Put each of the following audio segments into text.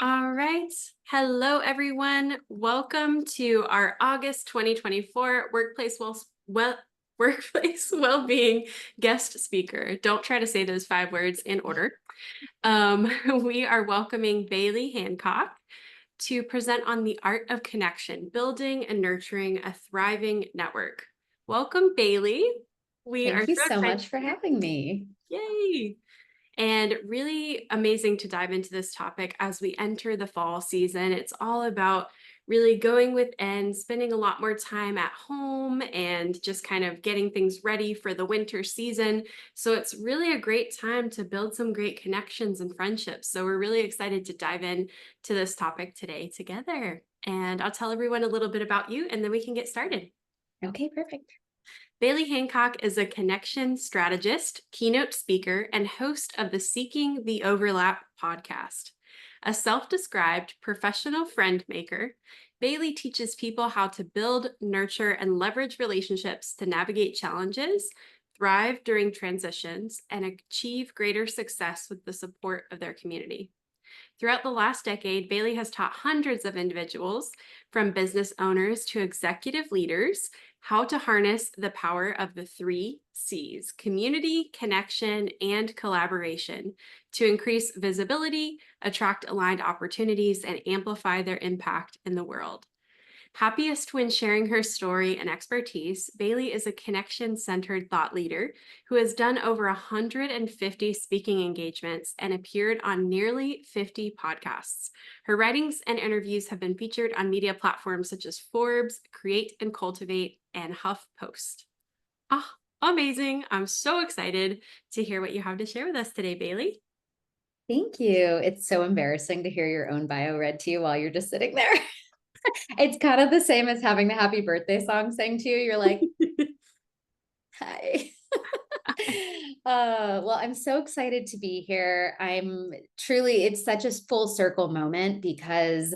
All right. Hello, everyone. Welcome to our August 2024 Workplace Wellbeing guest speaker. Don't try to say those 5 words in order. Um, we are welcoming Baily Hancock to present on the art of connection, building and nurturing a thriving network. Welcome, Baily. We are Thank you so so excited. much for having me. Yay! And really amazing to dive into this topic as we enter the fall season. It's all about really going within, spending a lot more time at home, and just kind of getting things ready for the winter season. So it's really a great time to build some great connections and friendships. So we're really excited to dive in to this topic today together. And I'll tell everyone a little bit about you, and then we can get started. Okay, perfect. Baily Hancock is a connection strategist, keynote speaker, and host of the Seeking the Overlap podcast. A self described professional friend maker, Baily teaches people how to build, nurture, and leverage relationships to navigate challenges, thrive during transitions, and achieve greater success with the support of their community. Throughout the last decade, Baily has taught hundreds of individuals, from business owners to executive leaders, how to harness the power of the 3 C's: community, connection, and collaboration to increase visibility, attract aligned opportunities, and amplify their impact in the world. Happiest when sharing her story and expertise, Baily is a connection-centered thought leader who has done over 150 speaking engagements and appeared on nearly 50 podcasts. Her writings and interviews have been featured on media platforms such as Forbes, Create and Cultivate, and HuffPost. Ah, amazing. I'm so excited to hear what you have to share with us today, Baily. Thank you. It's so embarrassing to hear your own bio read to you while you're just sitting there. It's kind of the same as having the happy birthday song sang to you. You're like, hi. Well, I'm so excited to be here. It's such a full circle moment because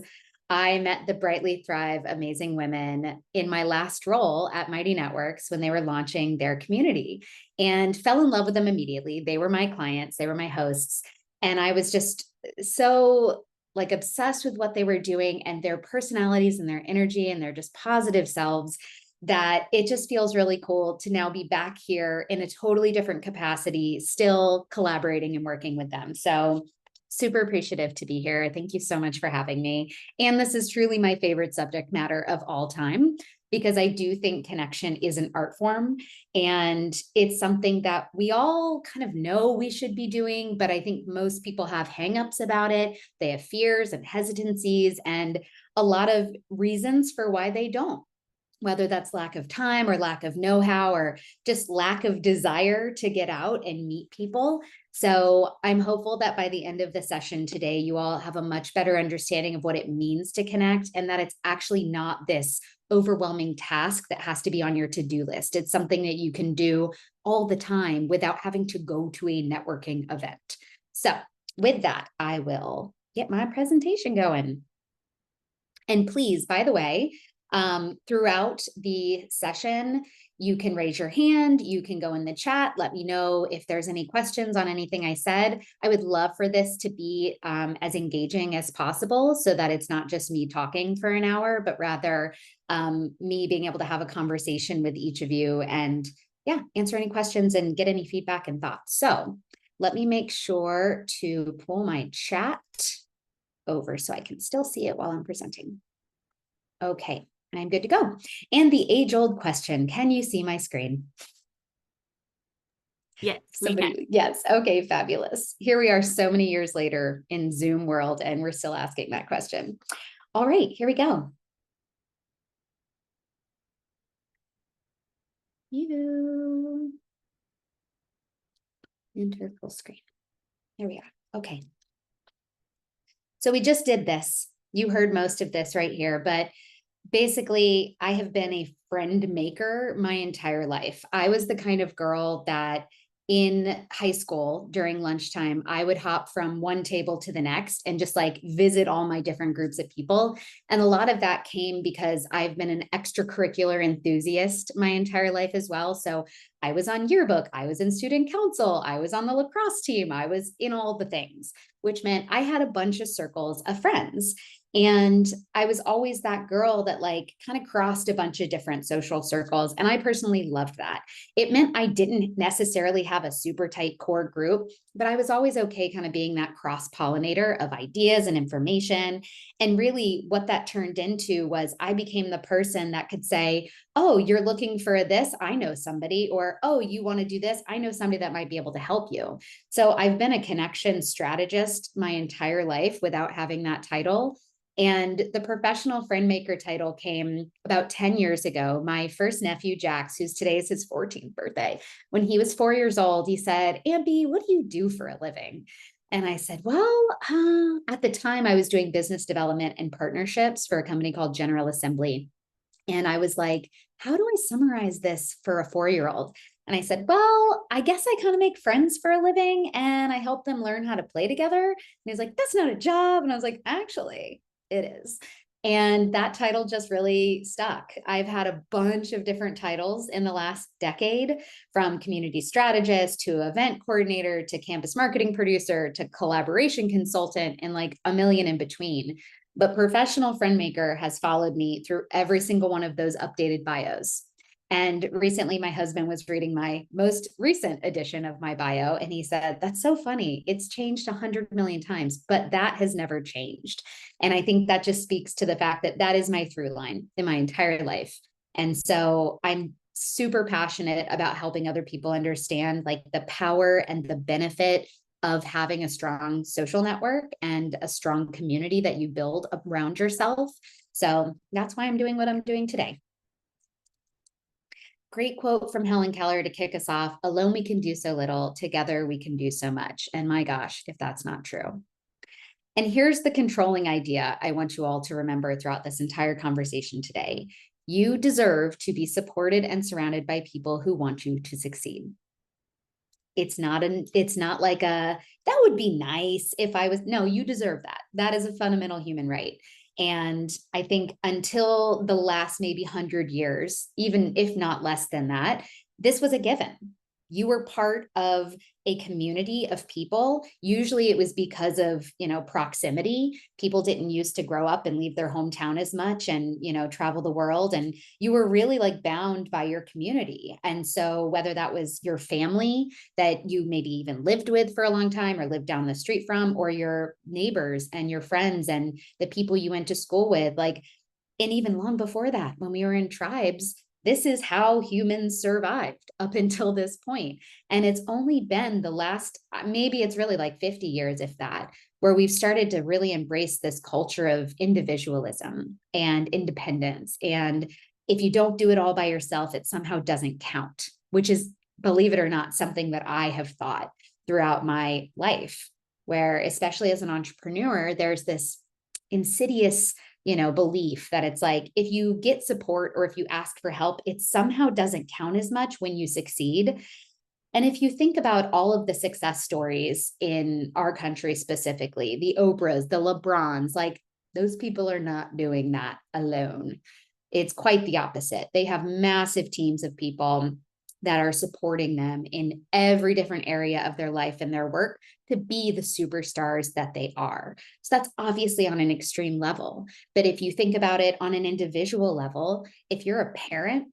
I met the Brightly Thrive amazing women in my last role at Mighty Networks when they were launching their community and fell in love with them immediately. They were my clients, they were my hosts. And I was just so like obsessed with what they were doing and their personalities and their energy and their just positive selves that it just feels really cool to now be back here in a totally different capacity, still collaborating and working with them. So super appreciative to be here. Thank you so much for having me. And this is truly my favorite subject matter of all time, because I do think connection is an art form and it's something that we all kind of know we should be doing, but I think most people have hangups about it. They have fears and hesitancies and a lot of reasons for why they don't, whether that's lack of time or lack of know-how or just lack of desire to get out and meet people. So I'm hopeful that by the end of the session today, you all have a much better understanding of what it means to connect and that it's actually not this overwhelming task that has to be on your to-do list. It's something that you can do all the time without having to go to a networking event. So with that, I will get my presentation going. And please, by the way, throughout the session, you can raise your hand, you can go in the chat, let me know if there's any questions on anything I said. I would love for this to be as engaging as possible so that it's not just me talking for an hour, but rather me being able to have a conversation with each of you and yeah, answer any questions and get any feedback and thoughts. So let me make sure to pull my chat over so I can still see it while I'm presenting. Okay, I'm good to go. And the age-old question, can you see my screen? Yes, we can. Yes, okay, fabulous. Here we are so many years later in Zoom world, and we're still asking that question. All right, here we go. Enter full screen. There we are. Okay. So we just did this. You heard most of this right here, but basically, I have been a friend maker my entire life. I was the kind of girl that in high school during lunchtime, I would hop from one table to the next and just like visit all my different groups of people. And a lot of that came because I've been an extracurricular enthusiast my entire life as well. So I was on yearbook, I was in student council, I was on the lacrosse team, I was in all the things, which meant I had a bunch of circles of friends. And I was always that girl that like kind of crossed a bunch of different social circles. And I personally loved that. It meant I didn't necessarily have a super tight core group, but I was always okay kind of being that cross pollinator of ideas and information. And really, what that turned into was I became the person that could say, oh, you're looking for this? I know somebody. Or, oh, you want to do this? I know somebody that might be able to help you. So I've been a connection strategist my entire life without having that title. And the professional friend maker title came about 10 years ago. My first nephew, Jax, who's today is his 14th birthday, when he was 4 years old, he said, Amby, what do you do for a living? And I said, well, at the time I was doing business development and partnerships for a company called General Assembly. And I was like, how do I summarize this for a 4-year-old? And I said, well, I guess I kind of make friends for a living and I help them learn how to play together. And he's like, that's not a job. And I was like, actually, it is. And that title just really stuck. I've had a bunch of different titles in the last decade, from community strategist to event coordinator to campus marketing producer to collaboration consultant, and like a million in between. But professional friend maker has followed me through every single one of those updated bios. And recently, my husband was reading my most recent edition of my bio, and he said, that's so funny. It's changed 100 million times, but that has never changed. And I think that just speaks to the fact that that is my through line in my entire life. And so I'm super passionate about helping other people understand like the power and the benefit of having a strong social network and a strong community that you build around yourself. So that's why I'm doing what I'm doing today. Great quote from Helen Keller to kick us off. Alone we can do so little, together we can do so much. And my gosh, if that's not true. And here's the controlling idea I want you all to remember throughout this entire conversation today. You deserve to be supported and surrounded by people who want you to succeed. It's not like that would be nice if I was, no, you deserve that. That is a fundamental human right. And I think until the last maybe 100 years, even if not less than that, this was a given. You were part of a community of people. Usually it was because of, proximity. People didn't used to grow up and leave their hometown as much and, travel the world. And you were really like bound by your community. And so whether that was your family that you maybe even lived with for a long time or lived down the street from, or your neighbors and your friends and the people you went to school with, like, and even long before that, when we were in tribes, this is how humans survived up until this point. And it's only been the last, maybe it's really like 50 years, if that, where we've started to really embrace this culture of individualism and independence. And if you don't do it all by yourself, it somehow doesn't count, which is, believe it or not, something that I have thought throughout my life, where especially as an entrepreneur, there's this insidious belief that it's like, if you get support or if you ask for help, it somehow doesn't count as much when you succeed. And if you think about all of the success stories in our country, specifically, the Oprahs, the LeBrons, like those people are not doing that alone. It's quite the opposite. They have massive teams of people that are supporting them in every different area of their life and their work to be the superstars that they are. So that's obviously on an extreme level. But if you think about it on an individual level, if you're a parent,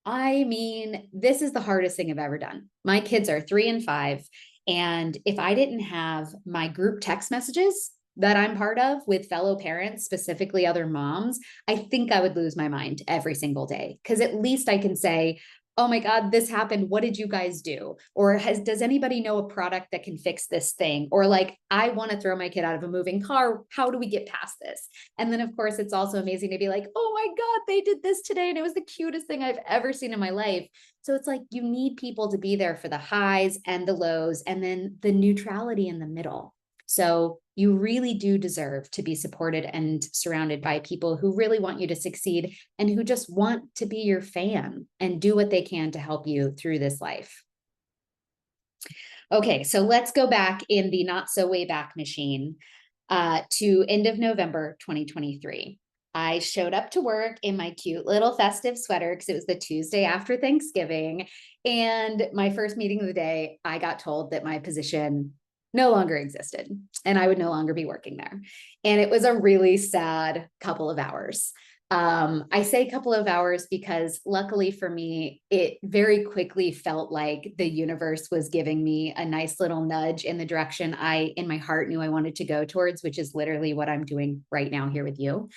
I mean, this is the hardest thing I've ever done. My kids are 3 and 5. And if I didn't have my group text messages that I'm part of with fellow parents, specifically other moms, I think I would lose my mind every single day. Because at least I can say, oh my God, this happened. What did you guys do? Or does anybody know a product that can fix this thing? Or like, I want to throw my kid out of a moving car. How do we get past this? And then of course, it's also amazing to be like, oh my God, they did this today. And it was the cutest thing I've ever seen in my life. So it's like, you need people to be there for the highs and the lows, and then the neutrality in the middle. So you really do deserve to be supported and surrounded by people who really want you to succeed and who just want to be your fan and do what they can to help you through this life. Okay, so let's go back in the not so way back machine to end of November 2023. I showed up to work in my cute little festive sweater because it was the Tuesday after Thanksgiving. And my first meeting of the day, I got told that my position no longer existed and I would no longer be working there. And it was a really sad couple of hours. I say couple of hours because luckily for me, it very quickly felt like the universe was giving me a nice little nudge in the direction I, in my heart, knew I wanted to go towards, which is literally what I'm doing right now here with you.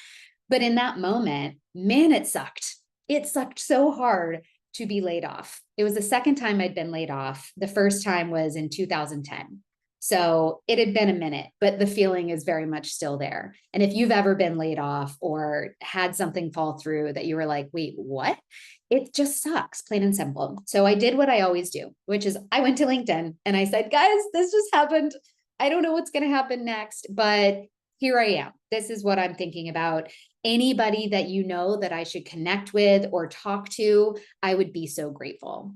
But in that moment, man, it sucked. It sucked so hard to be laid off. It was the second time I'd been laid off. The first time was in 2010. So it had been a minute, but the feeling is very much still there. And if you've ever been laid off or had something fall through that you were like, wait, what? It just sucks, plain and simple. So I did what I always do, which is I went to LinkedIn and I said, guys, this just happened. I don't know what's going to happen next, but here I am. This is what I'm thinking about. Anybody that you know that I should connect with or talk to, I would be so grateful.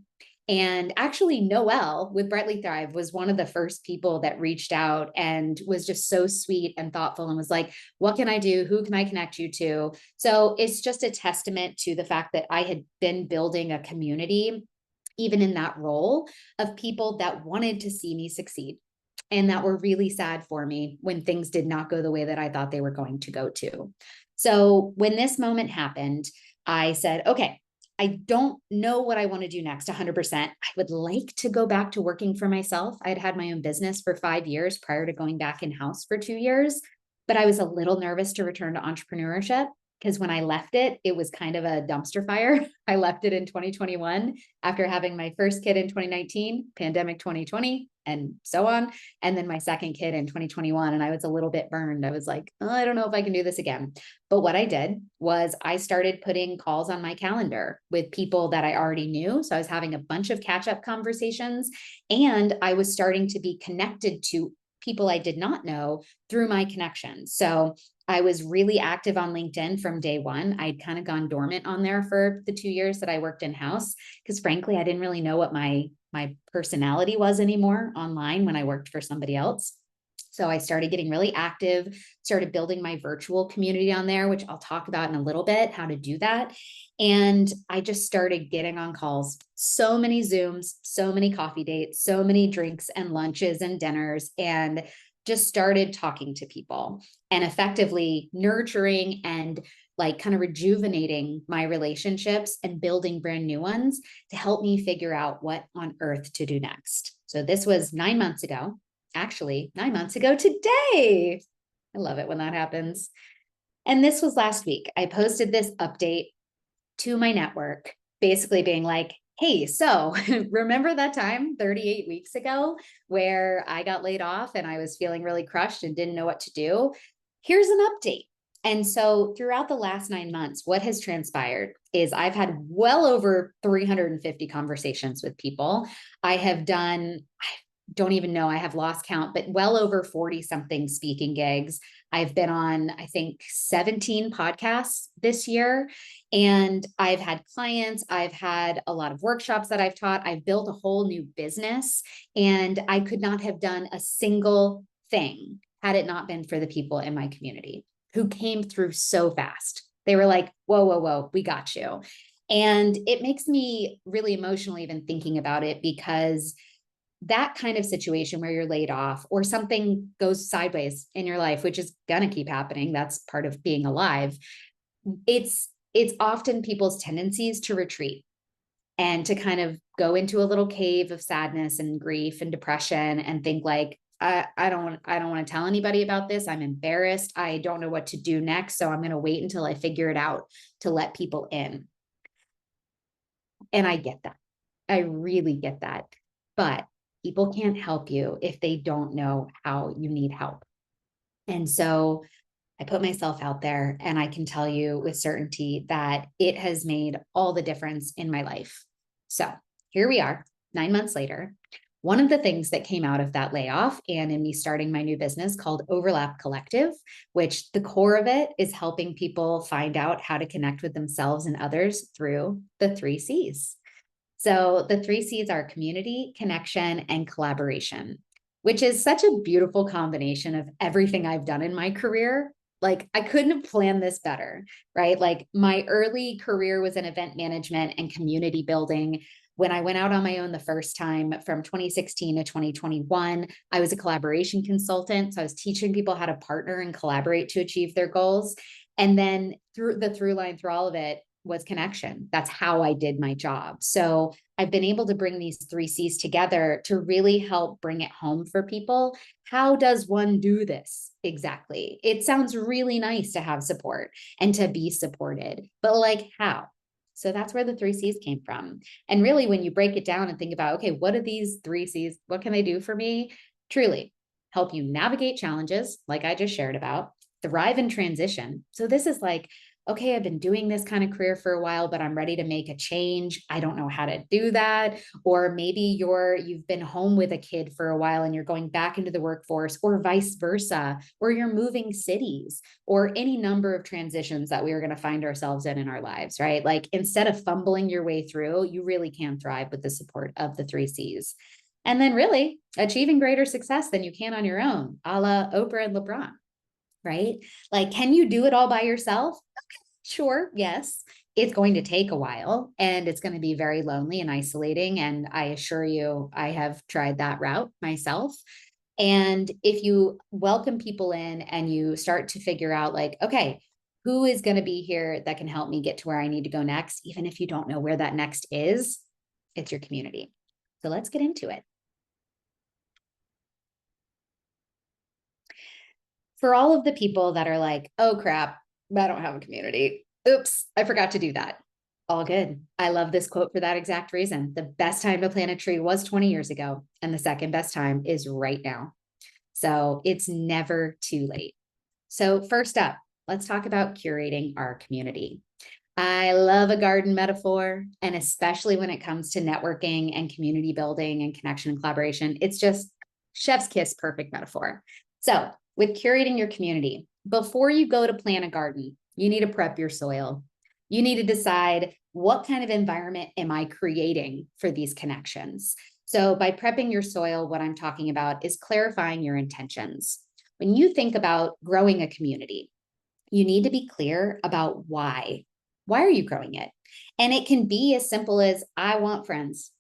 And actually, Noelle with Brightly Thrive was one of the first people that reached out and was just so sweet and thoughtful and was like, what can I do? Who can I connect you to? So it's just a testament to the fact that I had been building a community, even in that role, of people that wanted to see me succeed and that were really sad for me when things did not go the way that I thought they were going to go to. So when this moment happened, I said, okay, I don't know what I want to do next 100%. I would like to go back to working for myself. I'd had my own business for 5 years prior to going back in-house for 2 years, but I was a little nervous to return to entrepreneurship because when I left it, it was kind of a dumpster fire. I left it in 2021 after having my first kid in 2019, pandemic 2020, and so on. And then my second kid in 2021. And I was a little bit burned. I was like, oh, I don't know if I can do this again. But what I did was I started putting calls on my calendar with people that I already knew. So I was having a bunch of catch-up conversations and I was starting to be connected to people I did not know through my connections. So I was really active on LinkedIn from day one. I'd kind of gone dormant on there for the 2 years that I worked in-house because frankly, I didn't really know what my personality was anymore online when I worked for somebody else. So I started getting really active, started building my virtual community on there, which I'll talk about in a little bit, how to do that. And I just started getting on calls, so many Zooms, so many coffee dates, so many drinks and lunches and dinners, and just started talking to people and effectively nurturing and like kind of rejuvenating my relationships and building brand new ones to help me figure out what on earth to do next. So this was 9 months ago, actually 9 months ago today. I love it when that happens. And this was last week. I posted this update to my network, basically being like, hey, so remember that time 38 weeks ago where I got laid off and I was feeling really crushed and didn't know what to do? Here's an update. And so throughout the last 9 months, what has transpired is I've had well over 350 conversations with people. I have done, I don't even know, I have lost count, but well over 40 something speaking gigs. I've been on, I think, 17 podcasts this year. And I've had clients, I've had a lot of workshops that I've taught. I've built a whole new business, and I could not have done a single thing had it not been for the people in my community who came through so fast. They were like, whoa, whoa, whoa, we got you. And it makes me really emotional even thinking about it, because that kind of situation where you're laid off or something goes sideways in your life, which is going to keep happening, that's part of being alive. It's often people's tendencies to retreat and to kind of go into a little cave of sadness and grief and depression and think like, I don't want to tell anybody about this. I'm embarrassed. I don't know what to do next. So I'm going to wait until I figure it out to let people in. And I get that. I really get that. But people can't help you if they don't know how you need help. And so I put myself out there, and I can tell you with certainty that it has made all the difference in my life. So here we are, 9 months later. One of the things that came out of that layoff and in me starting my new business called Overlap Collective, which the core of it is helping people find out how to connect with themselves and others through the 3 C's. So the 3 C's are community, connection, and collaboration, which is such a beautiful combination of everything I've done in my career Like I couldn't have planned this better, right? Like my early career was in event management and community building. When I went out on my own the first time from 2016 to 2021, I was a collaboration consultant. So I was teaching people how to partner and collaborate to achieve their goals. And then through the through line through all of it was connection. That's how I did my job. So I've been able to bring these three C's together to really help bring it home for people. How does one do this exactly? It sounds really nice to have support and to be supported, but like how? So that's where the three C's came from. And really, when you break it down and think about, okay, what are these three C's? What can they do for me? Truly help you navigate challenges, like I just shared about, thrive in transition. So this is like, okay, I've been doing this kind of career for a while, but I'm ready to make a change. I don't know how to do that. Or maybe you've been home with a kid for a while and you're going back into the workforce, or vice versa, or you're moving cities, or any number of transitions that we are going to find ourselves in our lives, right? Like instead of fumbling your way through, you really can thrive with the support of the three C's. And then really achieving greater success than you can on your own, a la Oprah and LeBron, right? Like, can you do it all by yourself? Sure, yes. It's going to take a while and it's going to be very lonely and isolating. And I assure you, I have tried that route myself. And if you welcome people in and you start to figure out, like, okay, who is going to be here that can help me get to where I need to go next, even if you don't know where that next is, it's your community. So let's get into it. For all of the people that are like, oh crap, I don't have a community. Oops, I forgot to do that. All good. I love this quote for that exact reason. The best time to plant a tree was 20 years ago, and the second best time is right now. So it's never too late. So, first up, let's talk about curating our community. I love a garden metaphor, and especially when it comes to networking and community building and connection and collaboration, it's just chef's kiss, perfect metaphor. So, with curating your community, before you go to plant a garden, you need to prep your soil. You need to decide, what kind of environment am I creating for these connections? So, by prepping your soil, what I'm talking about is clarifying your intentions. When you think about growing a community, you need to be clear about why. Why are you growing it? And it can be as simple as, I want friends.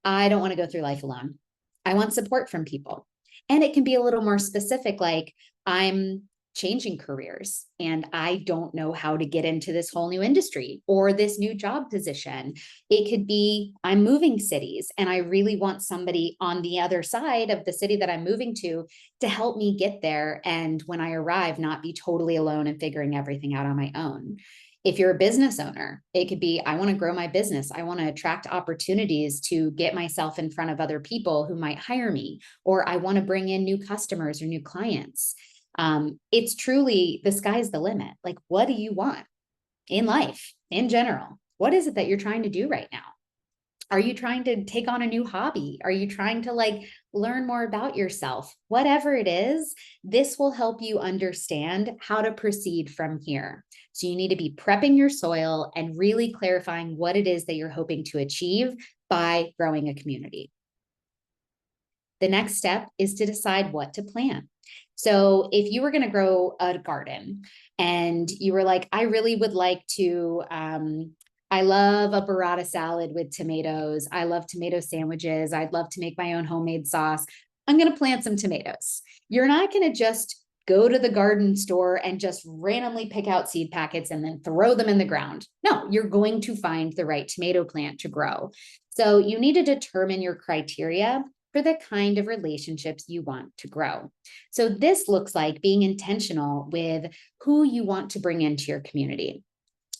I don't want to go through life alone. I want support from people. And it can be a little more specific, like, I'm changing careers and I don't know how to get into this whole new industry or this new job position. It could be, I'm moving cities and I really want somebody on the other side of the city that I'm moving to help me get there. And when I arrive, not be totally alone and figuring everything out on my own. If you're a business owner, it could be, I want to grow my business. I want to attract opportunities to get myself in front of other people who might hire me, or I want to bring in new customers or new clients. It's truly, the sky's the limit. Like, what do you want in life in general? What is it that you're trying to do right now? Are you trying to take on a new hobby? Are you trying to like learn more about yourself? Whatever it is, this will help you understand how to proceed from here. So you need to be prepping your soil and really clarifying what it is that you're hoping to achieve by growing a community. The next step is to decide what to plant. So if you were going to grow a garden and you were like, I really would like to, I love a burrata salad with tomatoes. I love tomato sandwiches. I'd love to make my own homemade sauce. I'm going to plant some tomatoes. You're not going to just go to the garden store and just randomly pick out seed packets and then throw them in the ground. No, you're going to find the right tomato plant to grow. So you need to determine your criteria for the kind of relationships you want to grow. So this looks like being intentional with who you want to bring into your community.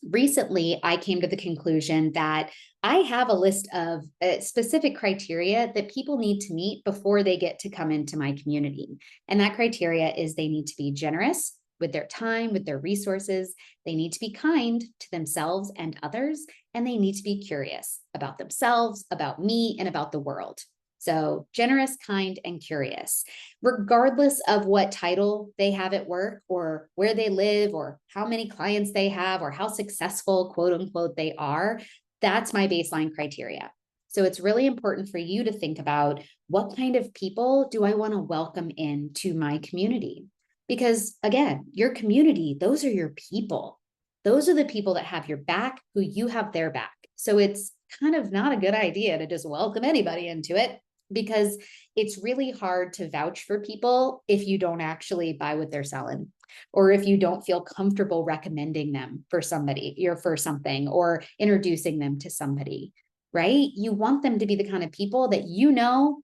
Recently, I came to the conclusion that I have a list of specific criteria that people need to meet before they get to come into my community. And that criteria is, they need to be generous with their time, with their resources. They need to be kind to themselves and others, and they need to be curious about themselves, about me, and about the world. So generous, kind, and curious, regardless of what title they have at work or where they live or how many clients they have or how successful, quote unquote, they are. That's my baseline criteria. So it's really important for you to think about, what kind of people do I want to welcome into my community? Because again, your community, those are your people. Those are the people that have your back, who you have their back. So it's kind of not a good idea to just welcome anybody into it, because it's really hard to vouch for people if you don't actually buy what they're selling, or if you don't feel comfortable recommending them for somebody or for something, or introducing them to somebody, right? You want them to be the kind of people that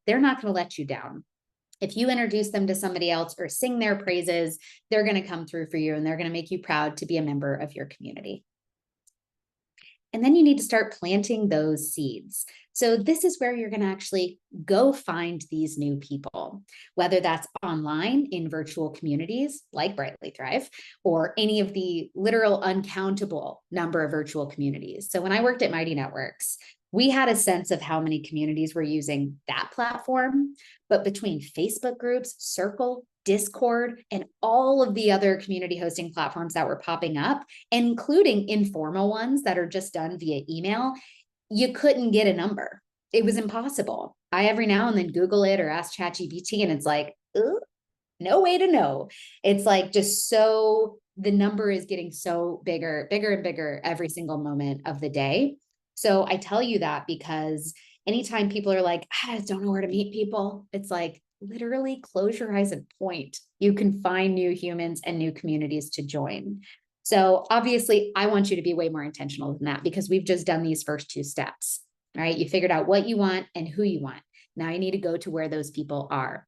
they're not going to let you down. If you introduce them to somebody else or sing their praises, they're going to come through for you, and they're going to make you proud to be a member of your community. And then you need to start planting those seeds. So this is where you're going to actually go find these new people, whether that's online in virtual communities like Brightly Thrive, or any of the literal uncountable number of virtual communities. So when I worked at Mighty Networks, we had a sense of how many communities were using that platform, but between Facebook groups, Circle, Discord, and all of the other community hosting platforms that were popping up, including informal ones that are just done via email, you couldn't get a number. It was impossible. I every now and then Google it or ask ChatGPT, and it's like, no way to know. It's like just so the number is getting so bigger and bigger every single moment of the day. So I tell you that because anytime people are like, I just don't know where to meet people, it's like, literally close your eyes and point. You can find new humans and new communities to join. So obviously, I want you to be way more intentional than that, because we've just done these first two steps, right? You figured out what you want and who you want. Now you need to go to where those people are.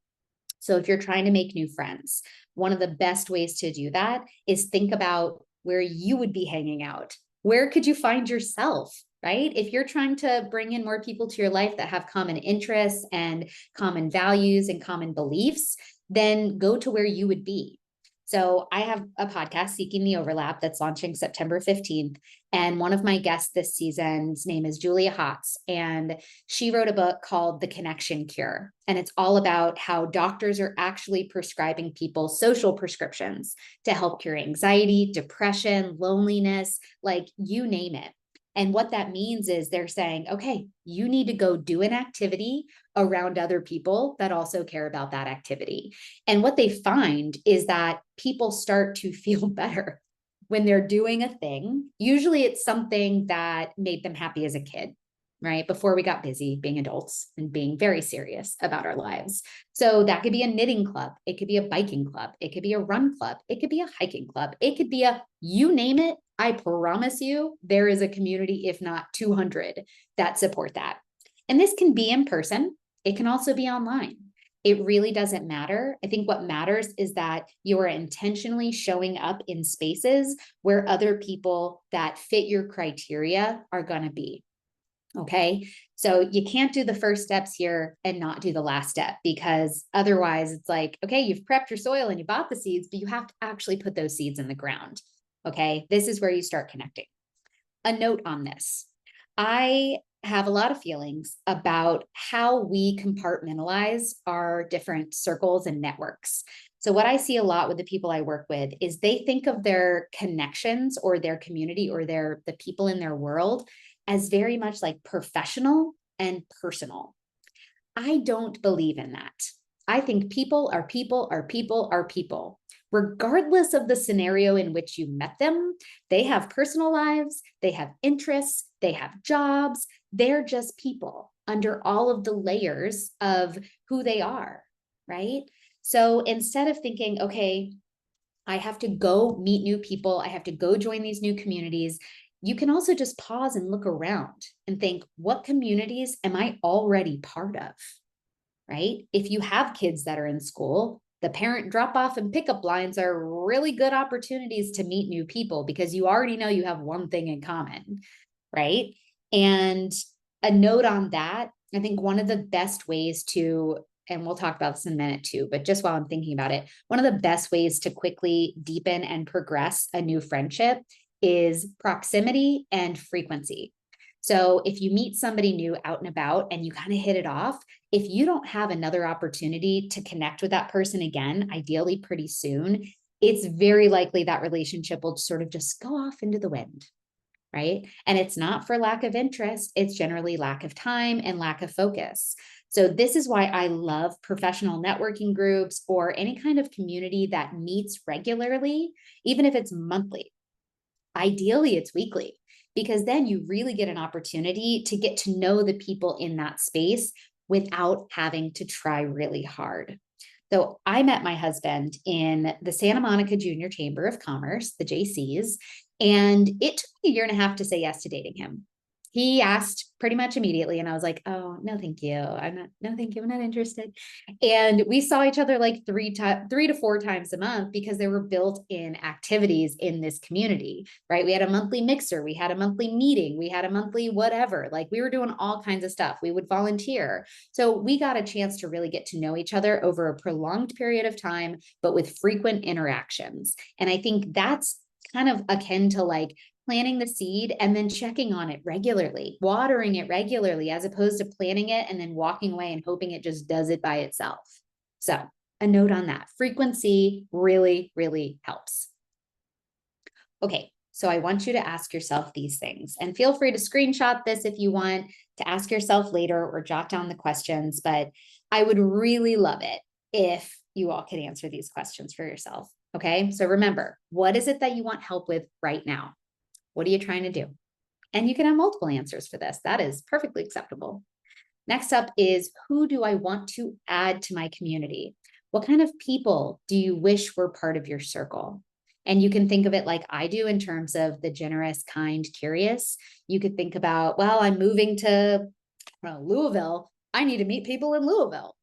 So if you're trying to make new friends, one of the best ways to do that is think about where you would be hanging out. Where could you find yourself? Right? If you're trying to bring in more people to your life that have common interests and common values and common beliefs, then go to where you would be. So I have a podcast, Seeking the Overlap, that's launching September 15th. And one of my guests this season's name is Julia Hotz. And she wrote a book called The Connection Cure. And it's all about how doctors are actually prescribing people social prescriptions to help cure anxiety, depression, loneliness, like you name it. And what that means is they're saying, okay, you need to go do an activity around other people that also care about that activity. And what they find is that people start to feel better when they're doing a thing. Usually it's something that made them happy as a kid, right? Before we got busy being adults and being very serious about our lives. So that could be a knitting club. It could be a biking club. It could be a run club. It could be a hiking club. It could be you name it. I promise you, there is a community, if not 200, that support that. And this can be in person. It can also be online. It really doesn't matter. I think what matters is that you are intentionally showing up in spaces where other people that fit your criteria are going to be. Okay. So you can't do the first steps here and not do the last step, because otherwise it's like, okay, you've prepped your soil and you bought the seeds, but you have to actually put those seeds in the ground. Okay. This is where you start connecting. A note on this. I have a lot of feelings about how we compartmentalize our different circles and networks. So what I see a lot with the people I work with is they think of their connections or their community or the people in their world as very much like professional and personal. I don't believe in that. I think people are people are people are people. Regardless of the scenario in which you met them, they have personal lives, they have interests, they have jobs. They're just people under all of the layers of who they are, right? So instead of thinking, okay, I have to go meet new people, I have to go join these new communities, you can also just pause and look around and think, what communities am I already part of? Right? If you have kids that are in school, the parent drop off and pickup lines are really good opportunities to meet new people, because you already know you have one thing in common, right? And a note on that, I think one of the best ways to, and we'll talk about this in a minute too, but just while I'm thinking about it, one of the best ways to quickly deepen and progress a new friendship is proximity and frequency. So if you meet somebody new out and about and you kind of hit it off, if you don't have another opportunity to connect with that person again, ideally pretty soon, it's very likely that relationship will sort of just go off into the wind, right? And it's not for lack of interest. It's generally lack of time and lack of focus. So this is why I love professional networking groups or any kind of community that meets regularly, even if it's monthly. Ideally, it's weekly, because then you really get an opportunity to get to know the people in that space without having to try really hard. So I met my husband in the Santa Monica Junior Chamber of Commerce, the JCs, and it took me a year and a half to say yes to dating him. He asked pretty much immediately, and I was like, "Oh, no, thank you. No, thank you. I'm not interested." And we saw each other like 3 to 4 times a month because there were built-in activities in this community, right? We had a monthly mixer, we had a monthly meeting, we had a monthly whatever. Like we were doing all kinds of stuff. We would volunteer. So we got a chance to really get to know each other over a prolonged period of time, but with frequent interactions. And I think that's kind of akin to like planting the seed and then checking on it regularly, watering it regularly, as opposed to planting it and then walking away and hoping it just does it by itself. So a note on that. Frequency really, really helps. Okay, so I want you to ask yourself these things, and feel free to screenshot this if you want to ask yourself later or jot down the questions, but I would really love it if you all could answer these questions for yourself. Okay, so remember, what is it that you want help with right now? What are you trying to do? And you can have multiple answers for this. That is perfectly acceptable. Next up is, who do I want to add to my community? What kind of people do you wish were part of your circle? And you can think of it like I do in terms of the generous, kind, curious. You could think about, well, I'm moving to Louisville. I need to meet people in Louisville.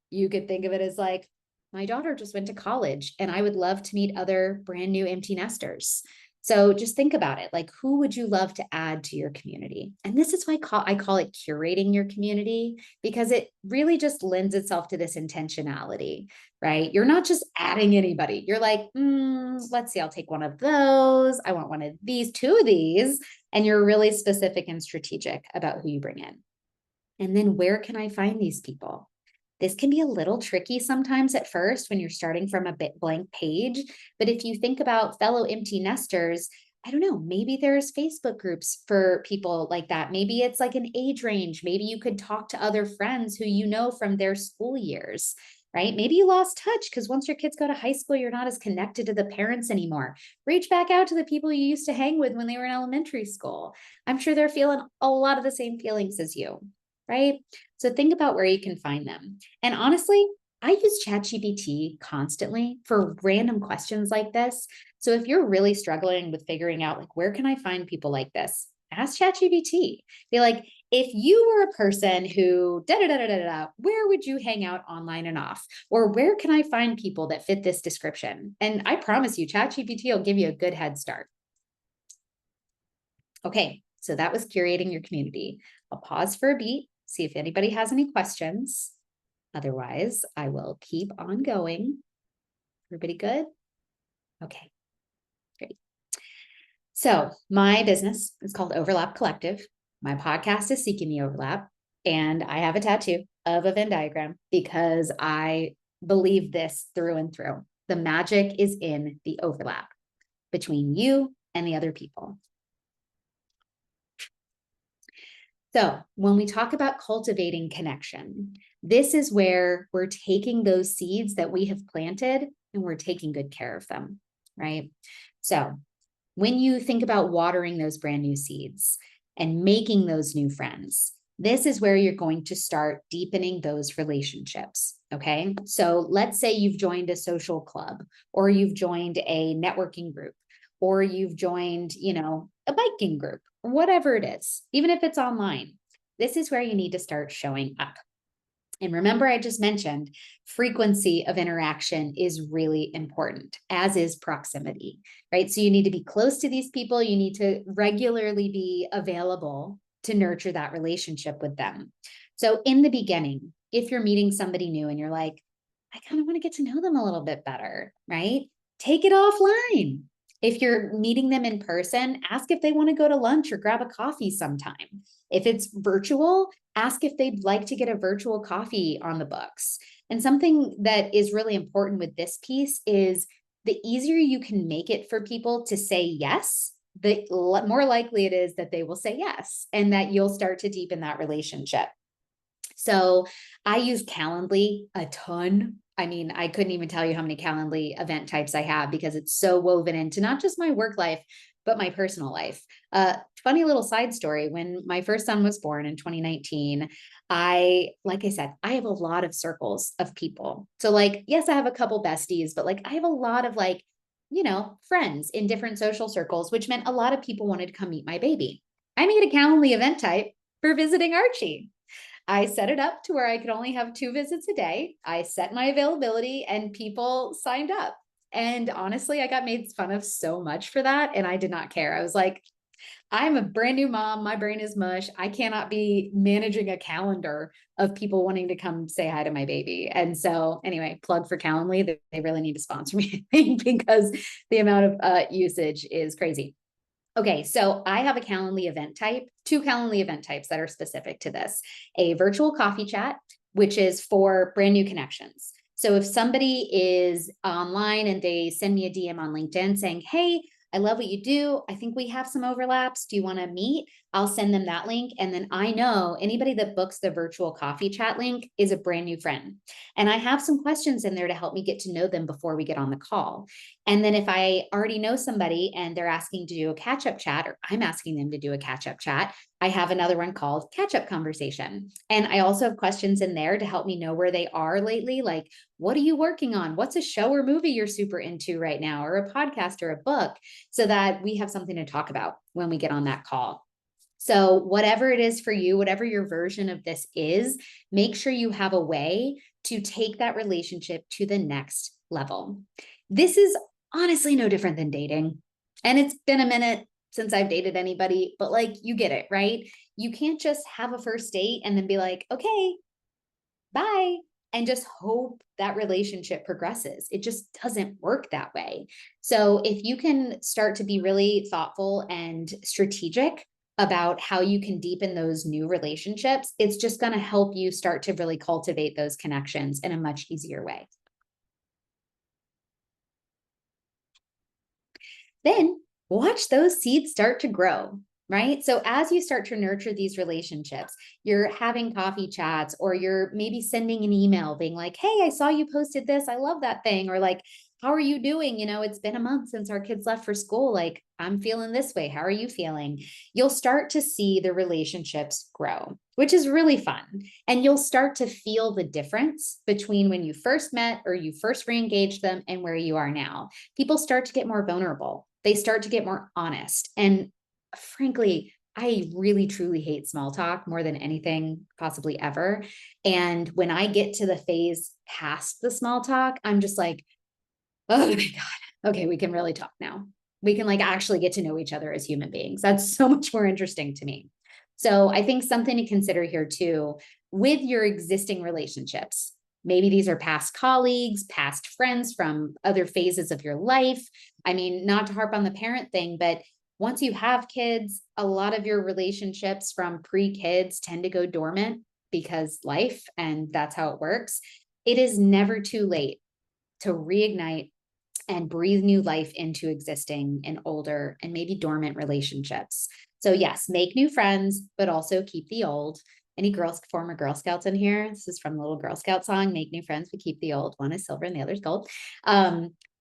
You could think of it as like, my daughter just went to college and I would love to meet other brand new empty nesters. So just think about it. Like, who would you love to add to your community? And this is why I call it curating your community, because it really just lends itself to this intentionality, right? You're not just adding anybody. You're like, let's see, I'll take one of those. I want one of these, two of these. And you're really specific and strategic about who you bring in. And then where can I find these people? This can be a little tricky sometimes at first when you're starting from a bit blank page. But if you think about fellow empty nesters, I don't know, maybe there's Facebook groups for people like that. Maybe it's like an age range. Maybe you could talk to other friends who you know from their school years, right? Maybe you lost touch because once your kids go to high school, you're not as connected to the parents anymore. Reach back out to the people you used to hang with when they were in elementary school. I'm sure they're feeling a lot of the same feelings as you, right? So think about where you can find them. And honestly, I use ChatGPT constantly for random questions like this. So if you're really struggling with figuring out like, where can I find people like this? Ask ChatGPT. Be like, if you were a person who da da da da da da, where would you hang out online and off? Or where can I find people that fit this description? And I promise you, ChatGPT will give you a good head start. Okay, so that was curating your community. I'll pause for a beat, see if anybody has any questions. Otherwise, I will keep on going. Everybody good? Okay, great. So my business is called Overlap Collective. My podcast is Seeking the Overlap. And I have a tattoo of a Venn diagram because I believe this through and through. The magic is in the overlap between you and the other people. So when we talk about cultivating connection, this is where we're taking those seeds that we have planted and we're taking good care of them, right? So when you think about watering those brand new seeds and making those new friends, this is where you're going to start deepening those relationships, okay? So let's say you've joined a social club, or you've joined a networking group, or you've joined, a biking group, or whatever it is, even if it's online. This is where you need to start showing up. And remember, I just mentioned frequency of interaction is really important, as is proximity, right? So you need to be close to these people. You need to regularly be available to nurture that relationship with them. So in the beginning, if you're meeting somebody new and you're like, I kind of want to get to know them a little bit better, right? Take it offline. If you're meeting them in person, ask if they want to go to lunch or grab a coffee sometime. If it's virtual, ask if they'd like to get a virtual coffee on the books. And something that is really important with this piece is the easier you can make it for people to say yes, the more likely it is that they will say yes and that you'll start to deepen that relationship. So I use Calendly a ton. I mean, I couldn't even tell you how many Calendly event types I have because it's so woven into not just my work life, but my personal life. Funny little side story. When my first son was born in 2019, like I said, I have a lot of circles of people. So like, yes, I have a couple besties, but like I have a lot of like, friends in different social circles, which meant a lot of people wanted to come meet my baby. I made a Calendly event type for visiting Archie. I set it up to where I could only have 2 visits a day. I set my availability and people signed up. And honestly, I got made fun of so much for that. And I did not care. I was like, I'm a brand new mom. My brain is mush. I cannot be managing a calendar of people wanting to come say hi to my baby. And so, anyway, plug for Calendly. They really need to sponsor me because the amount of usage is crazy. Okay, so I have a Calendly event type, 2 Calendly event types that are specific to this. A virtual coffee chat, which is for brand new connections. So if somebody is online and they send me a DM on LinkedIn saying, hey, I love what you do. I think we have some overlaps. Do you want to meet? I'll send them that link. And then I know anybody that books the virtual coffee chat link is a brand new friend. And I have some questions in there to help me get to know them before we get on the call. And then if I already know somebody and they're asking to do a catch up chat, or I'm asking them to do a catch up chat, I have another one called catch up conversation. And I also have questions in there to help me know where they are lately. Like, what are you working on? What's a show or movie you're super into right now, or a podcast or a book, so that we have something to talk about when we get on that call. So whatever it is for you, whatever your version of this is, make sure you have a way to take that relationship to the next level. This is honestly no different than dating. And it's been a minute since I've dated anybody, but like, you get it, right? You can't just have a first date and then be like, okay, bye, and just hope that relationship progresses. It just doesn't work that way. So if you can start to be really thoughtful and strategic about how you can deepen those new relationships, it's just going to help you start to really cultivate those connections in a much easier way. Then watch those seeds start to grow, right? So as you start to nurture these relationships, you're having coffee chats, or you're maybe sending an email being like, hey, I saw you posted this. I love that thing. Or like, how are you doing? It's been a month since our kids left for school. Like, I'm feeling this way. How are you feeling? You'll start to see the relationships grow, which is really fun. And you'll start to feel the difference between when you first met or you first re-engaged them and where you are now. People start to get more vulnerable. They start to get more honest. And frankly, I really truly hate small talk more than anything possibly ever. And when I get to the phase past the small talk, I'm just like, oh my God, okay, we can really talk now. We can like actually get to know each other as human beings. That's so much more interesting to me. So I think something to consider here too, with your existing relationships. Maybe these are past colleagues, past friends from other phases of your life. I mean, not to harp on the parent thing, but once you have kids, a lot of your relationships from pre-kids tend to go dormant because life, and that's how it works. It is never too late to reignite and breathe new life into existing and older and maybe dormant relationships. So yes, make new friends, but also keep the old. Any former Girl Scouts in here? This is from the little Girl Scout song, make new friends, but keep the old. One is silver and the other's gold.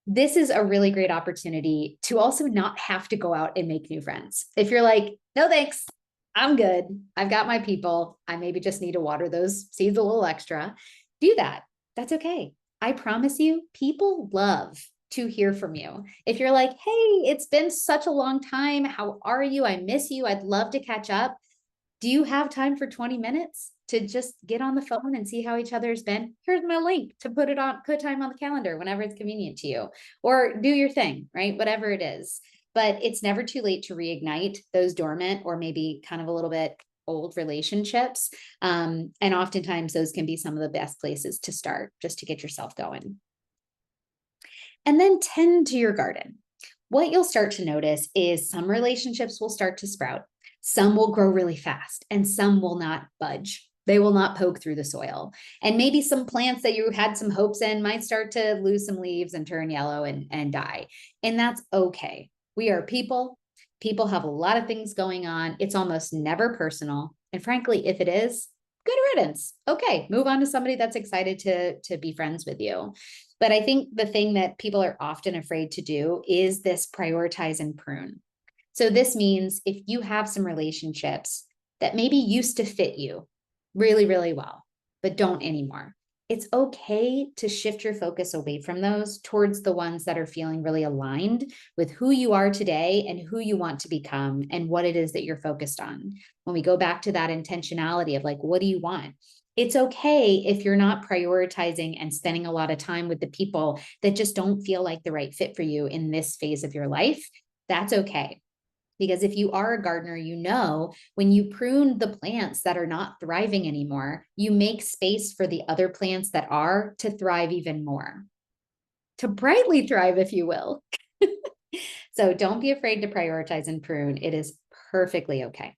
This is a really great opportunity to also not have to go out and make new friends. If you're like, no, thanks, I'm good. I've got my people. I maybe just need to water those seeds a little extra. Do that. That's okay. I promise you, people love to hear from you. If you're like, hey, it's been such a long time. How are you? I miss you. I'd love to catch up. Do you have time for 20 minutes to just get on the phone and see how each other's been? Here's my link to put time on the calendar whenever it's convenient to you, or do your thing, right? Whatever it is. But it's never too late to reignite those dormant or maybe kind of a little bit old relationships. And oftentimes those can be some of the best places to start just to get yourself going. And then tend to your garden. What you'll start to notice is some relationships will start to sprout. Some will grow really fast and some will not budge. They will not poke through the soil. And maybe some plants that you had some hopes in might start to lose some leaves and turn yellow and die. And that's okay. We are people. People have a lot of things going on. It's almost never personal. And frankly, if it is, good riddance. Okay, move on to somebody that's excited to be friends with you. But I think the thing that people are often afraid to do is this prioritize and prune. So this means if you have some relationships that maybe used to fit you really, really well, but don't anymore, it's okay to shift your focus away from those towards the ones that are feeling really aligned with who you are today and who you want to become and what it is that you're focused on. When we go back to that intentionality of like, what do you want? It's okay if you're not prioritizing and spending a lot of time with the people that just don't feel like the right fit for you in this phase of your life. That's okay. Because if you are a gardener, you know, when you prune the plants that are not thriving anymore, you make space for the other plants that are to thrive even more, to brightly thrive, if you will. So don't be afraid to prioritize and prune. It is perfectly okay.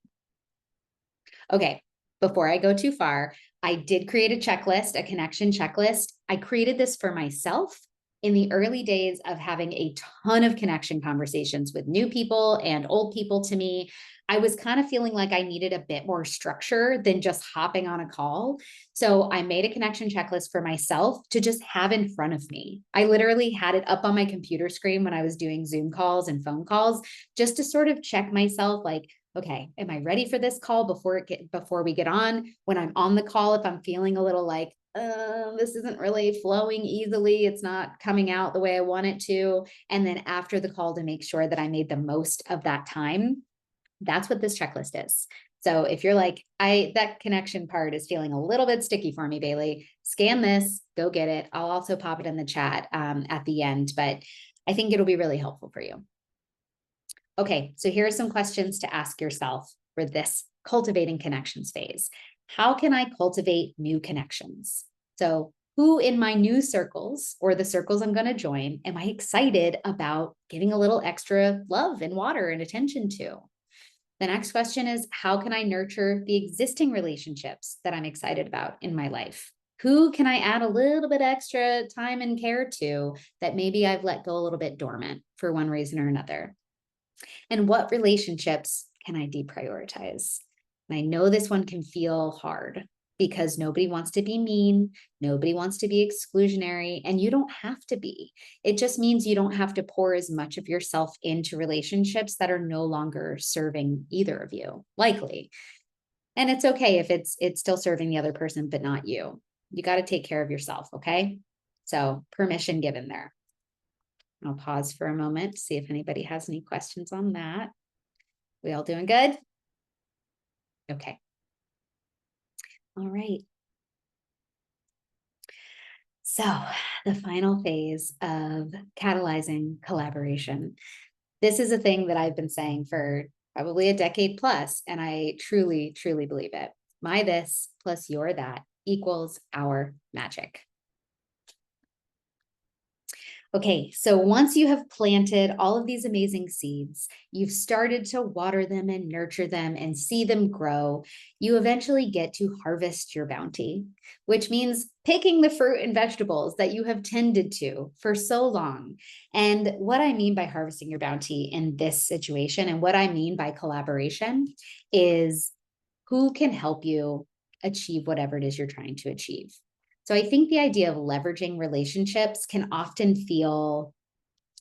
Okay, before I go too far, I did create a checklist, a connection checklist. I created this for myself in the early days of having a ton of connection conversations with new people and old people to me. I was kind of feeling like I needed a bit more structure than just hopping on a call. So I made a connection checklist for myself to just have in front of me. I literally had it up on my computer screen when I was doing Zoom calls and phone calls, just to sort of check myself, like, okay, am I ready for this call before we get on? When I'm on the call, if I'm feeling a little like, this isn't really flowing easily, it's not coming out the way I want it to. And then after the call, to make sure that I made the most of that time. That's what this checklist is. So if you're like, that connection part is feeling a little bit sticky for me, Baily, scan this, go get it. I'll also pop it in the chat at the end, but I think it'll be really helpful for you. Okay, so here are some questions to ask yourself for this cultivating connections phase. How can I cultivate new connections? So who in my new circles or the circles I'm going to join am I excited about giving a little extra love and water and attention to? The next question is, how can I nurture the existing relationships that I'm excited about in my life? Who can I add a little bit extra time and care to that maybe I've let go a little bit dormant for one reason or another? And what relationships can I deprioritize? And I know this one can feel hard because nobody wants to be mean, nobody wants to be exclusionary, and you don't have to be. It just means you don't have to pour as much of yourself into relationships that are no longer serving either of you, likely. And it's okay if it's still serving the other person, but not you. You got to take care of yourself, okay? So permission given there. I'll pause for a moment to see if anybody has any questions on that. We all doing good? Okay. All right. So the final phase of catalyzing collaboration. This is a thing that I've been saying for probably a decade plus, and I truly, truly believe it. My this plus your that equals our magic. Okay, so once you have planted all of these amazing seeds, you've started to water them and nurture them and see them grow, you eventually get to harvest your bounty, which means picking the fruit and vegetables that you have tended to for so long. And what I mean by harvesting your bounty in this situation, and what I mean by collaboration, is who can help you achieve whatever it is you're trying to achieve. So I think the idea of leveraging relationships can often feel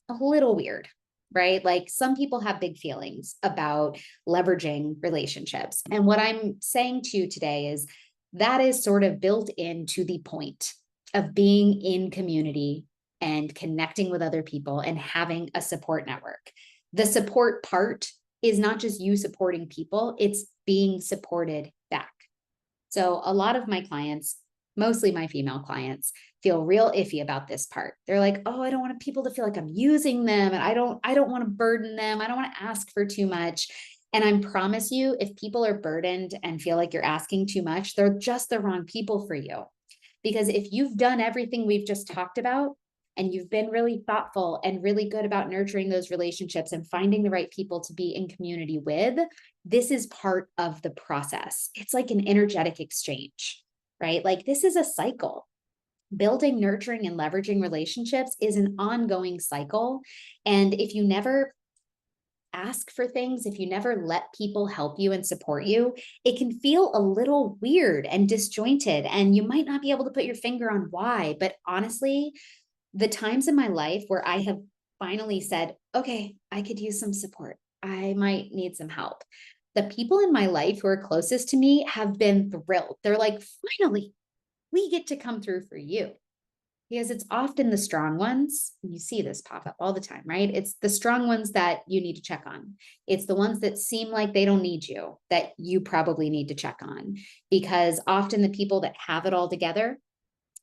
a little weird, right? Like some people have big feelings about leveraging relationships. And what I'm saying to you today is that is sort of built into the point of being in community and connecting with other people and having a support network. The support part is not just you supporting people, it's being supported back. So a lot of my clients, mostly my female clients, feel real iffy about this part. They're like, oh, I don't want people to feel like I'm using them, and I don't want to burden them. I don't want to ask for too much. And I promise you, if people are burdened and feel like you're asking too much, they're just the wrong people for you. Because if you've done everything we've just talked about, and you've been really thoughtful and really good about nurturing those relationships and finding the right people to be in community with, this is part of the process. It's like an energetic exchange, right? Like this is a cycle. Building, nurturing, and leveraging relationships is an ongoing cycle. And if you never ask for things, if you never let people help you and support you, it can feel a little weird and disjointed. And you might not be able to put your finger on why. But honestly, the times in my life where I have finally said, okay, I could use some support, I might need some help, the people in my life who are closest to me have been thrilled. They're like, finally, we get to come through for you. Because it's often the strong ones, you see this pop up all the time, right? It's the strong ones that you need to check on. It's the ones that seem like they don't need you that you probably need to check on. Because often the people that have it all together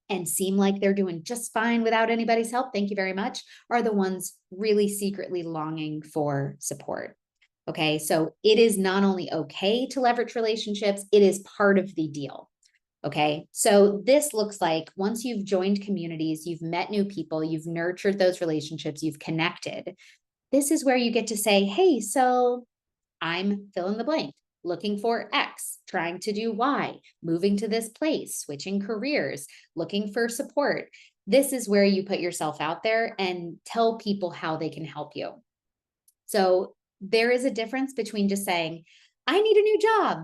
and seem like they're doing just fine without anybody's help, thank you very much, are the ones really secretly longing for support. Okay, so it is not only okay to leverage relationships, it is part of the deal. Okay, so this looks like once you've joined communities, you've met new people, you've nurtured those relationships, you've connected. This is where you get to say, hey, so I'm fill in the blank, looking for X, trying to do Y, moving to this place, switching careers, looking for support. This is where you put yourself out there and tell people how they can help you. So there is a difference between just saying, I need a new job.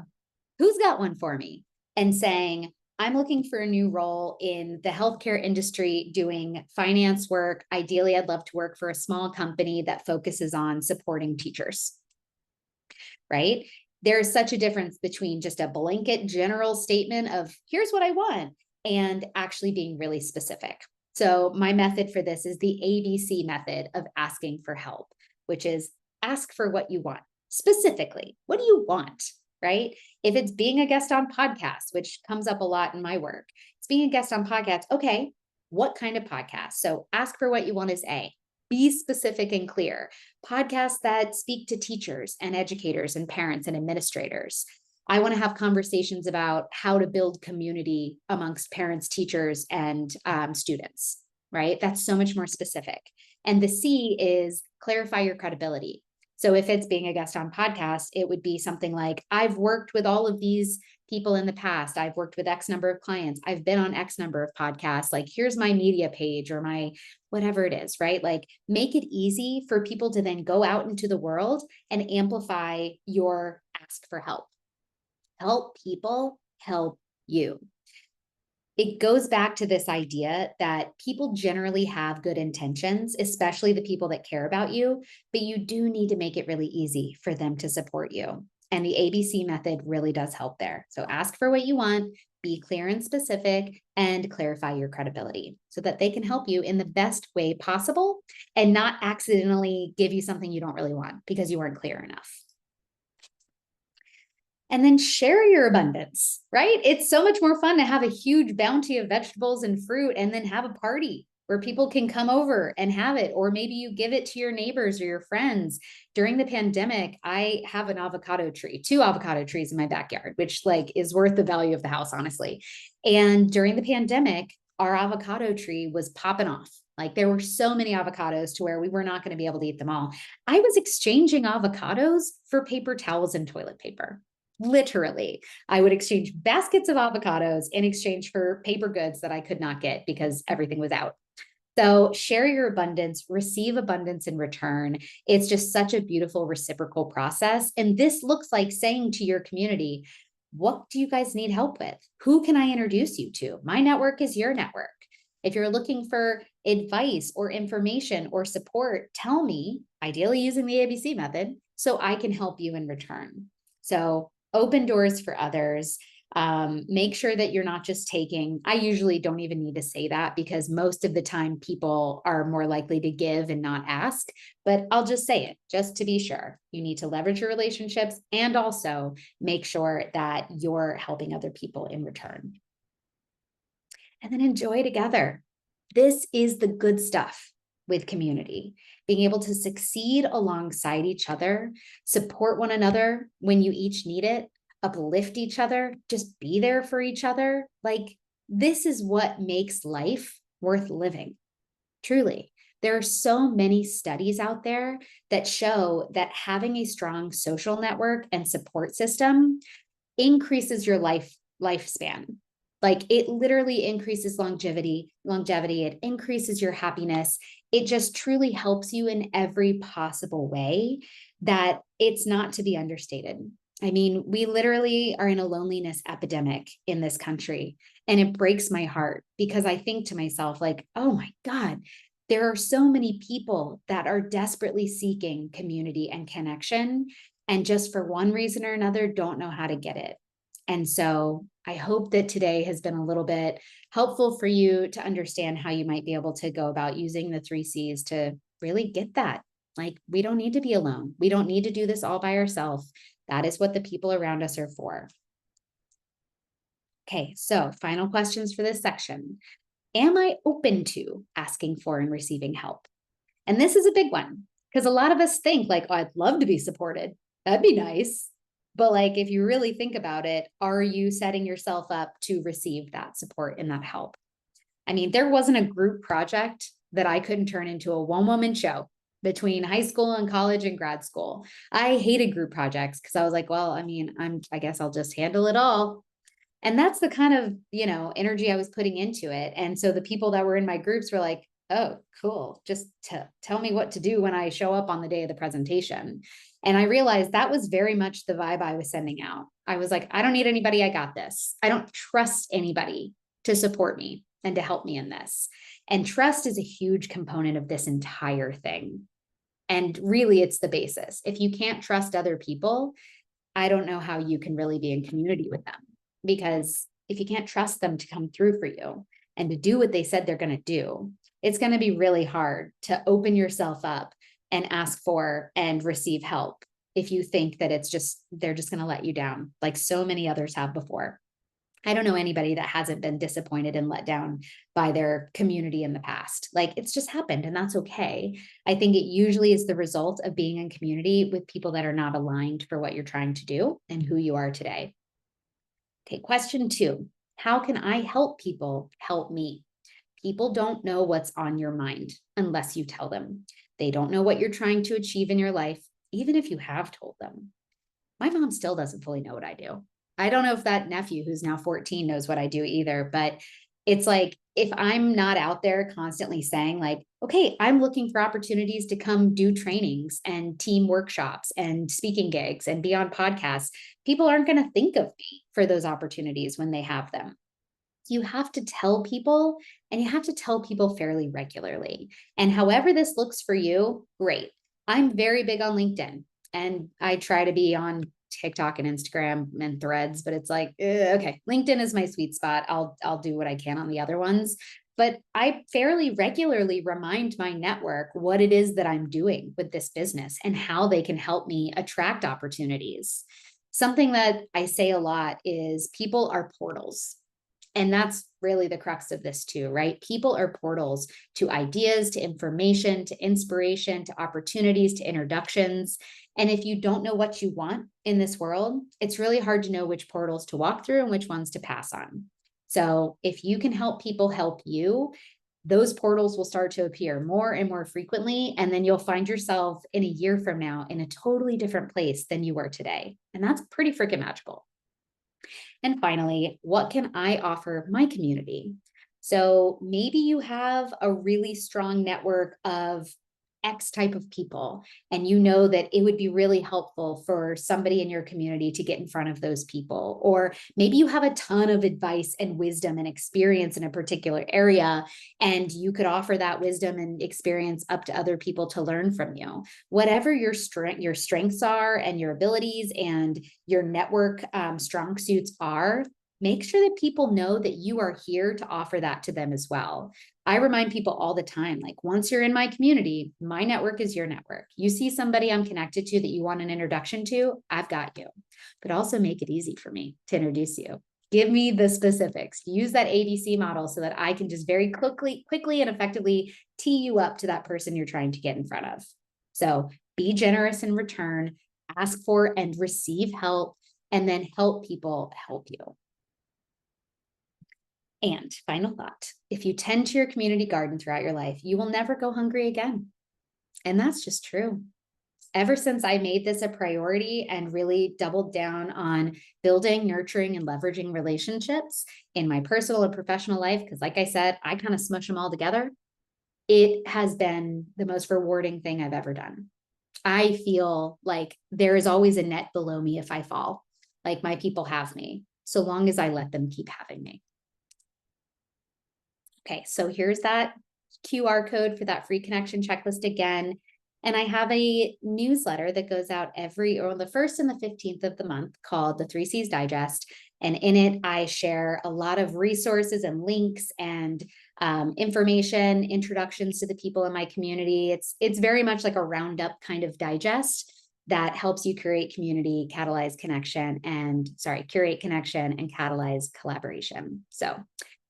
Who's got one for me? And saying, I'm looking for a new role in the healthcare industry doing finance work. Ideally, I'd love to work for a small company that focuses on supporting teachers, right? There's such a difference between just a blanket general statement of here's what I want and actually being really specific. So my method for this is the ABC method of asking for help, which is ask for what you want. Specifically, what do you want, right? If it's being a guest on podcasts, which comes up a lot in my work, it's being a guest on podcasts. Okay, what kind of podcast? So ask for what you want is A. Be specific and clear. Podcasts that speak to teachers and educators and parents and administrators. I want to have conversations about how to build community amongst parents, teachers, and students, right? That's so much more specific. And the C is clarify your credibility. So if it's being a guest on podcast, it would be something like, I've worked with all of these people in the past. I've worked with X number of clients. I've been on X number of podcasts. Like, here's my media page or my whatever it is, right? Like, make it easy for people to then go out into the world and amplify your ask for help. Help people help you. It goes back to this idea that people generally have good intentions, especially the people that care about you, but you do need to make it really easy for them to support you. And the ABC method really does help there. So ask for what you want, be clear and specific, and clarify your credibility so that they can help you in the best way possible and not accidentally give you something you don't really want because you weren't clear enough. And then share your abundance, right? It's so much more fun to have a huge bounty of vegetables and fruit and then have a party where people can come over and have it. Or maybe you give it to your neighbors or your friends. During the pandemic, I have an avocado tree, 2 avocado trees in my backyard, which like is worth the value of the house, honestly. And during the pandemic, our avocado tree was popping off. Like there were so many avocados to where we were not going to be able to eat them all. I was exchanging avocados for paper towels and toilet paper. Literally, I would exchange baskets of avocados in exchange for paper goods that I could not get because everything was out. So share your abundance, receive abundance in return. It's just such a beautiful reciprocal process. And this looks like saying to your community, what do you guys need help with? Who can I introduce you to? My network is your network. If you're looking for advice or information or support, tell me, ideally using the ABC method, so I can help you in return. So open doors for others. Make sure that you're not just taking, I usually don't even need to say that because most of the time people are more likely to give and not ask, but I'll just say it just to be sure. You need to leverage your relationships and also make sure that you're helping other people in return. And then enjoy together. This is the good stuff with community, being able to succeed alongside each other, support one another when you each need it, uplift each other, just be there for each other. Like this is what makes life worth living. Truly. There are so many studies out there that show that having a strong social network and support system increases your lifespan. Like it literally increases longevity, it increases your happiness. it just truly helps you in every possible way that it's not to be understated. I mean, we literally are in a loneliness epidemic in this country. And it breaks my heart because I think to myself, like, oh my God, there are so many people that are desperately seeking community and connection. And just for one reason or another, don't know how to get it. And so I hope that today has been a little bit helpful for you to understand how you might be able to go about using the 3 C's to really get that. Like, we don't need to be alone. We don't need to do this all by ourselves. That is what the people around us are for. Okay, so final questions for this section. Am I open to asking for and receiving help? And this is a big one because a lot of us think like, oh, I'd love to be supported. That'd be nice. But like, if you really think about it, are you setting yourself up to receive that support and that help? I mean, there wasn't a group project that I couldn't turn into a one-woman show between high school and college and grad school. I hated group projects because I was like, well, I mean, I guess I'll just handle it all. And that's the kind of, energy I was putting into it. And so the people that were in my groups were like, oh, cool. Just tell me what to do when I show up on the day of the presentation. And I realized that was very much the vibe I was sending out. I was like, I don't need anybody. I got this. I don't trust anybody to support me and to help me in this. And trust is a huge component of this entire thing. And really, it's the basis. If you can't trust other people, I don't know how you can really be in community with them. Because if you can't trust them to come through for you and to do what they said they're going to do, it's going to be really hard to open yourself up and ask for and receive help if you think that they're just going to let you down, like so many others have before. I don't know anybody that hasn't been disappointed and let down by their community in the past. Like, it's just happened, and that's okay. I think it usually is the result of being in community with people that are not aligned for what you're trying to do and who you are today. Okay, question 2. How can I help people help me? People don't know what's on your mind unless you tell them. They don't know what you're trying to achieve in your life, even if you have told them. My mom still doesn't fully know what I do. I don't know if that nephew who's now 14 knows what I do either, but it's like, if I'm not out there constantly saying like, okay, I'm looking for opportunities to come do trainings and team workshops and speaking gigs and be on podcasts, people aren't going to think of me for those opportunities when they have them. You have to tell people, and you have to tell people fairly regularly. And however this looks for you, great. I'm very big on LinkedIn, and I try to be on TikTok and Instagram and Threads, but it's like, okay, LinkedIn is my sweet spot. I'll do what I can on the other ones. But I fairly regularly remind my network what it is that I'm doing with this business and how they can help me attract opportunities. Something that I say a lot is people are portals. And that's really the crux of this too, right? People are portals to ideas, to information, to inspiration, to opportunities, to introductions. And if you don't know what you want in this world, it's really hard to know which portals to walk through and which ones to pass on. So if you can help people help you, those portals will start to appear more and more frequently. And then you'll find yourself in a year from now in a totally different place than you were today. And that's pretty freaking magical. And finally, what can I offer my community? So maybe you have a really strong network of X type of people, and you know that it would be really helpful for somebody in your community to get in front of those people. Or maybe you have a ton of advice and wisdom and experience in a particular area, and you could offer that wisdom and experience up to other people to learn from you. Whatever your strengths are and your abilities and your network strong suits are, make sure that people know that you are here to offer that to them as well. I remind people all the time, like, once you're in my community, my network is your network. You see somebody I'm connected to that you want an introduction to, I've got you. But also make it easy for me to introduce you. Give me the specifics. Use that ABC model so that I can just very quickly and effectively tee you up to that person you're trying to get in front of. So be generous in return, ask for and receive help, and then help people help you. And final thought, if you tend to your community garden throughout your life, you will never go hungry again. And that's just true. Ever since I made this a priority and really doubled down on building, nurturing, and leveraging relationships in my personal and professional life, because like I said, I kind of smush them all together. it has been the most rewarding thing I've ever done. I feel like there is always a net below me if I fall. Like my people have me, so long as I let them keep having me. Okay, so here's that QR code for that free connection checklist again. And I have a newsletter that goes out on the 1st and the 15th of the month called the 3Cs Digest. And in it, I share a lot of resources and links and information, introductions to the people in my community. It's very much like a roundup kind of digest that helps you curate connection and catalyze collaboration. So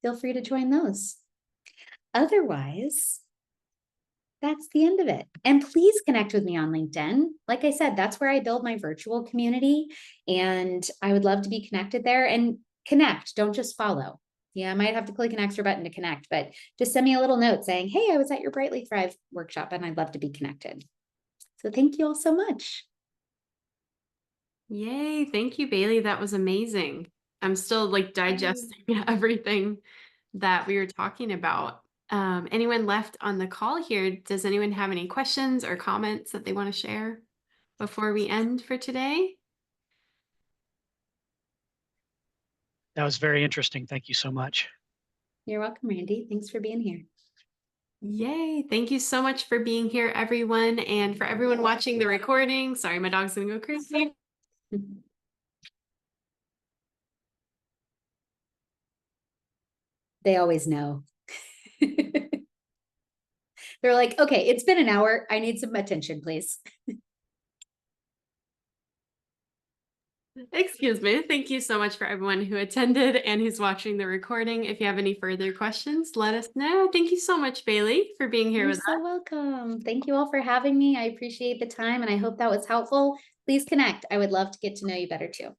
feel free to join those. Otherwise, that's the end of it. And please connect with me on LinkedIn. Like I said, that's where I build my virtual community. And I would love to be connected there, and connect. Don't just follow. Yeah, I might have to click an extra button to connect, but just send me a little note saying, hey, I was at your Brightly Thrive workshop and I'd love to be connected. So thank you all so much. Yay. Thank you, Bailey. That was amazing. I'm still like digesting everything that we were talking about. Anyone left on the call here? Does anyone have any questions or comments that they want to share before we end for today? That was very interesting. Thank you so much. You're welcome, Randy. Thanks for being here. Yay. Thank you so much for being here, everyone. And for everyone watching the recording, sorry, my dog's going to go crazy. They always know. They're like, okay, it's been an hour. I need some attention, please. Excuse me. Thank you so much for everyone who attended and who's watching the recording. If you have any further questions, let us know. Thank you so much, Bailey, for being here You're with us. so welcome. Thank you all for having me. I appreciate the time and I hope that was helpful. Please connect. I would love to get to know you better too.